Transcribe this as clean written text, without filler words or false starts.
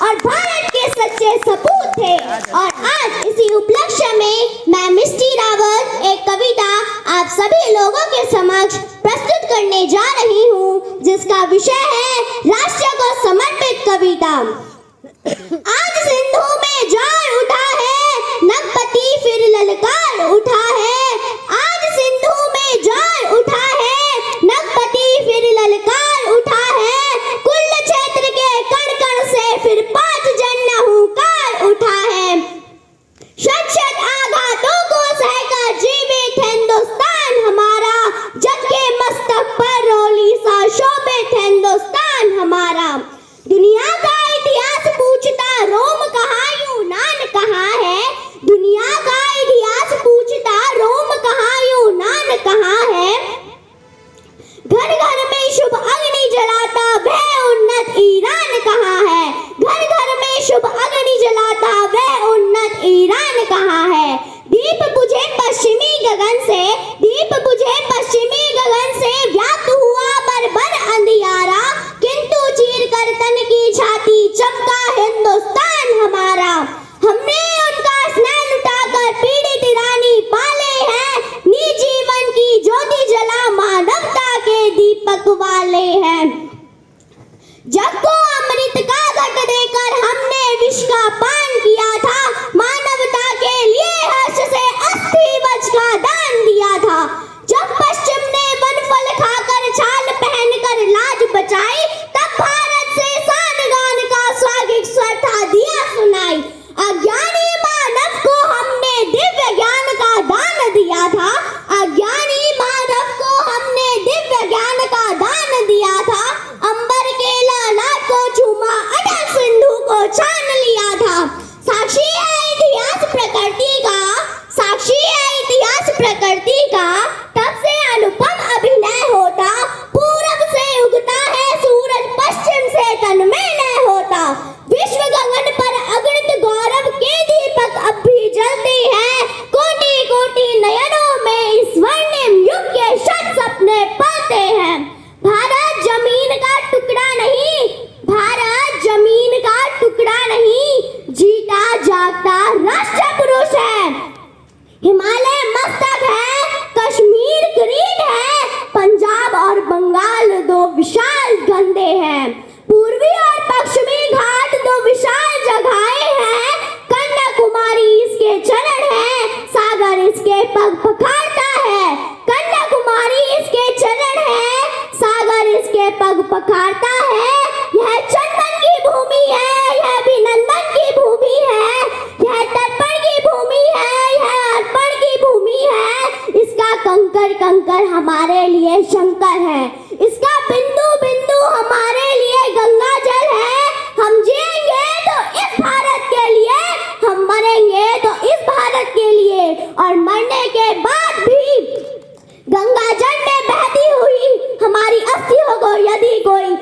और भारत के सच्चे सपूत थे। और आज इसी उपलक्ष्य में मैं मिष्टी रावत एक कविता आप सभी लोगों के समक्ष प्रस्तुत करने जा रही हूँ, जिसका विषय है राष्ट्र को समर्पित कविता। आज सिंधु में ज्वार उठा है, नगपति फिर ललकार उठा है। आज सिंधु में ज्वार उठा है, नगपति फिर ललकार उठा है। कुल क्षेत्र के कण कण से फिर 5 जन हुंकार उठा है। शत आघातों को सहकर जीवित हिंदुस्तान हमारा, जग के मस्तक पर रोली सा शोभित हिंदुस्तान हमारा। दुनिया का इतिहास पूछता रोम कहाँ यूनान कहाँ है। दुनिया का इतिहास पूछता रोम कहाँ यूनान कहाँ है। घर घर में शुभ अग्नि जलाता वह उन्नत ईरान कहाँ है। घर घर में शुभ अग्नि जलाता वह उन्नत ईरान कहाँ है। दीप बुझे पश्चिमी गगन से, दीप बुझे पश्चिमी गगन से व्याप्त हुआ बर्बर अंधियारा, किंतु चीर कर तन की छाती चमका हिंदुस्तान हमारा। हमने उनका स्नेह लुटाकर पीड़ित रानी पाले हैं, निज जीवन की ज्योति जला मानवता के दीपक वाले हैं। जग को अमृत का घट देकर हमने विष का पान किया था, मानवता के लिए हर्ष से अस्थि वज्र का दान दिया था। जब पश्चिम ने वनफल खाकर छाल पहनकर लाज बचाई, तब भारत से शान गान का स्वागत स्वर था दिया सुनाई। अज्ञानी मानव को हमने दिव्य ज्ञान का दान दिया था, अज्ञानी मानव को हमने दिव्य ज्ञान का दान दिया था। अंबर के लालाट को चूमा अटल सिंधु को छान लिया था। साक्षी है इतिहास प्रकृति का, साक्षी है इतिहास प्रकृति का, तब से अनुपम अभिनय होता। पूरब से उगता है सूरज, पश्चिम से तन्मय न होता। विश्व गगन पर अगणित गौरव के दीपक अब भी जलते हैं। कोटि कोटि नयनों में इस स्वर्णिम युग के शत सपने पलते हैं। भारत जमीन का टुकड़ा नहीं, भारत जमीन का टुकड़ा नहीं, जीता जागता राष्ट्र पुरुष है। हिमालय मस्तक है, कश्मीर किरीट है, पंजाब और बंगाल 2 विशाल गंधे हैं। पूर्वी और पश्चिमी घाट 2 विशाल जगहें हैं। कन्याकुमारी इसके चरण है, सागर इसके पग पखारता है। कन्याकुमारी इसके चरण है, सागर इसके पग पखारता है। यह चंदन की भूमि है, यह अभिनंदन की भूमि है, यह तर्पण की भूमि है, यह अर्पण की भूमि है। इसका कंकर कंकर हमारे लिए शंकर है, इसका बिंदु बिंदु हमारे लिए गंगा जल है। हम जिएंगे तो इस भारत के लिए, हम मरेंगे तो इस भारत के लिए, और मरने के बाद भी गंगा जल में बहती हुई हमारी अस्थियों को यदि कोई